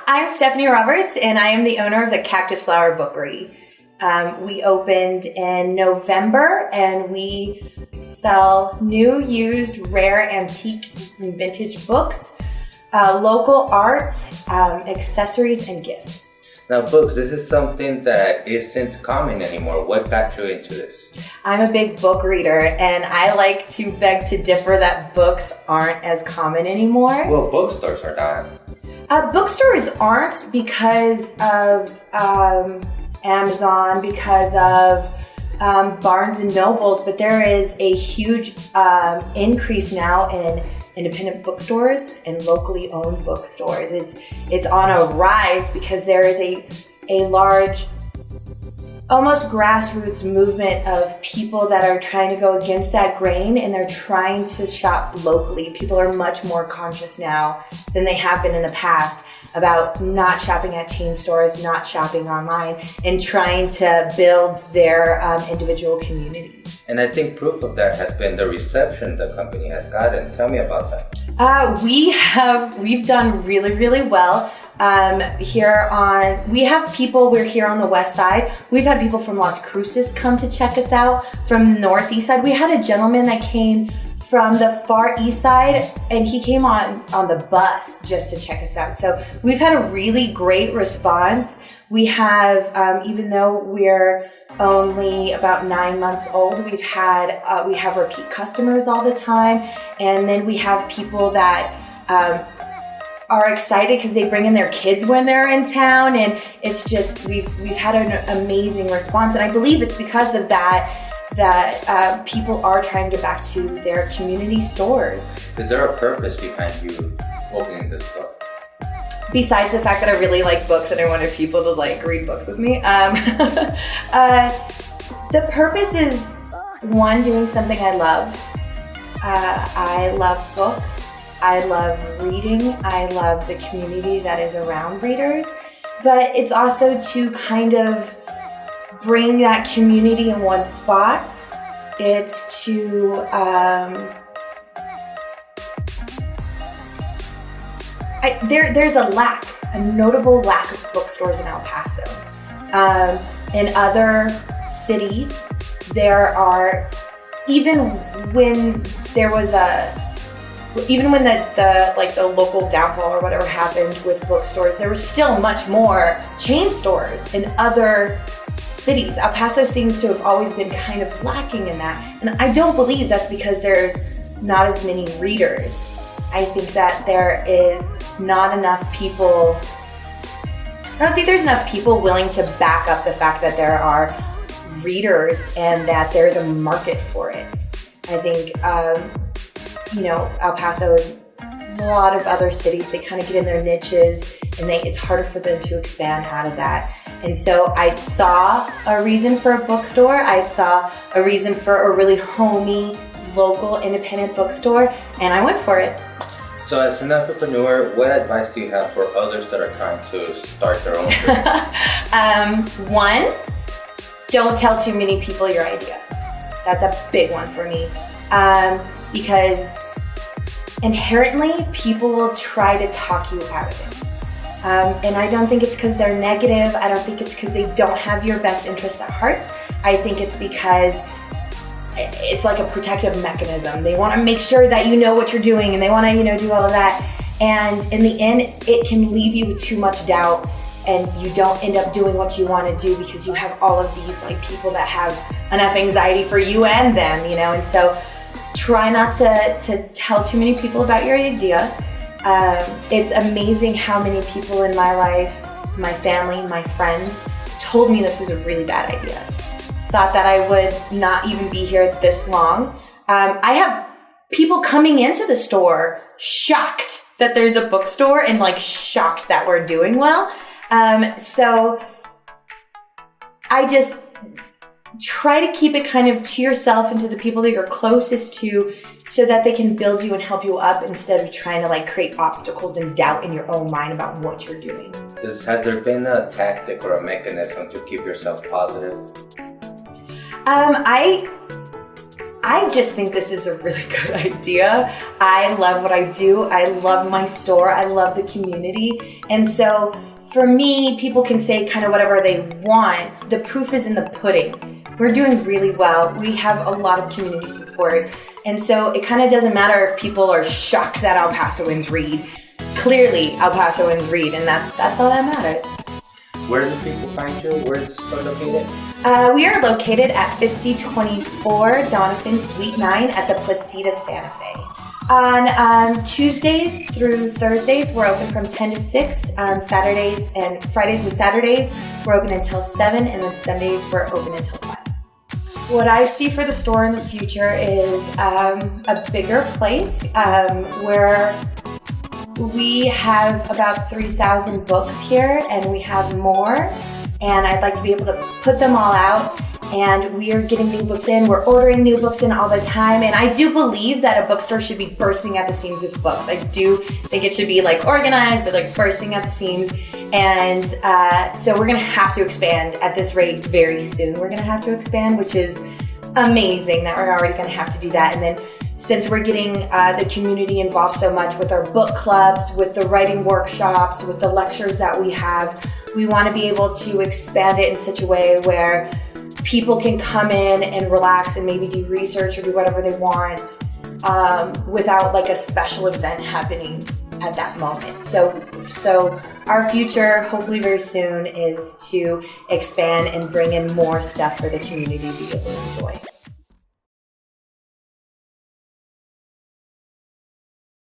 I'm Stephanie Roberts, and I am the owner of the Cactus Bookery. We opened in November, and we sell new, used, rare, antique, and vintage books, local art, accessories, and gifts. Now, books, this is something that isn't common anymore. What got you into this? I'm a big book reader, and I like to beg to differ that books aren't as common anymore. Well, bookstores are not. Bookstores aren't because of Amazon, because of Barnes and Nobles, but there is a huge increase now in independent bookstores and locally owned bookstores. It's on a rise because there is a large, almost grassroots movement of people that are trying to go against that grain, and they're trying to shop locally. People are much more conscious now than they have been in the past about not shopping at chain stores, not shopping online, and trying to build their individual communities. And I think proof of that has been the reception the company has gotten. Tell me about that. We've done really, really well. We're here on the west side. We've had people from Las Cruces come to check us out. From the northeast side, we had a gentleman that came from the far east side, and he came on the bus just to check us out. So we've had a really great response. We have, even though we're only about 9 months old, we have repeat customers all the time, and then we have people that are excited because they bring in their kids when they're in town, and it's just we've had an amazing response, and I believe it's because of that people are trying to get back to their community stores. Is there a purpose behind you opening this store? Besides the fact that I really like books and I wanted people to read books with me, the purpose is, one, doing something I love. I love books. I love reading. I love the community that is around readers. But it's also to kind of bring that community in one spot. It's to there's a notable lack of bookstores in El Paso. In other cities, there are, even when the local downfall or whatever happened with bookstores, there was still much more chain stores in other cities. El Paso seems to have always been kind of lacking in that. And I don't believe that's because there's not as many readers. I think that there is not enough people. I don't think there's enough people willing to back up the fact that there are readers and that there's a market for it. I think, El Paso is a lot of other cities. They kind of get in their niches, and it's harder for them to expand out of that. And so I saw a reason for a bookstore. I saw a reason for a really homey, local, independent bookstore, and I went for it. So as an entrepreneur, what advice do you have for others that are trying to start their own business? One, don't tell too many people your idea. That's a big one for me. Because inherently, people will try to talk you out of it. And I don't think it's because they're negative. I don't think it's because they don't have your best interest at heart. I think it's because it's like a protective mechanism. They want to make sure that you know what you're doing, and they want to, do all of that. And in the end, it can leave you with too much doubt, and you don't end up doing what you want to do because you have all of these people that have enough anxiety for you and them, And so try not to tell too many people about your idea. It's amazing how many people in my life, my family, my friends, told me this was a really bad idea. Thought that I would not even be here this long. I have people coming into the store shocked that there's a bookstore and shocked that we're doing well. So I just try to keep it kind of to yourself and to the people that you're closest to, so that they can build you and help you up, instead of trying to create obstacles and doubt in your own mind about what you're doing. Has there been a tactic or a mechanism to keep yourself positive? I just think this is a really good idea. I love what I do. I love my store. I love the community. And so for me, people can say kind of whatever they want. The proof is in the pudding. We're doing really well. We have a lot of community support. And so it kind of doesn't matter if people are shocked that El Pasoans read. Clearly, El Pasoans read, and that's all that matters. Where do people find you? Where is the store located? We are located at 5024 Donovan Suite 9 at the Placida Santa Fe. On Tuesdays through Thursdays, we're open from 10 to 6. Saturdays and Fridays and Saturdays, we're open until 7, and then Sundays, we're open until 5. What I see for the store in the future is a bigger place where we have about 3,000 books here, and we have more. And I'd like to be able to put them all out, and we are getting new books in. We're ordering new books in all the time, and I do believe that a bookstore should be bursting at the seams with books. I do think it should be like organized, but like bursting at the seams. And so we're gonna have to expand at this rate very soon. We're gonna have to expand, which is amazing that we're already gonna have to do that. And then since we're getting the community involved so much with our book clubs, with the writing workshops, with the lectures that we have, we want to be able to expand it in such a way where people can come in and relax and maybe do research or do whatever they want without like a special event happening at that moment. So our future, hopefully very soon, is to expand and bring in more stuff for the community to be able to enjoy.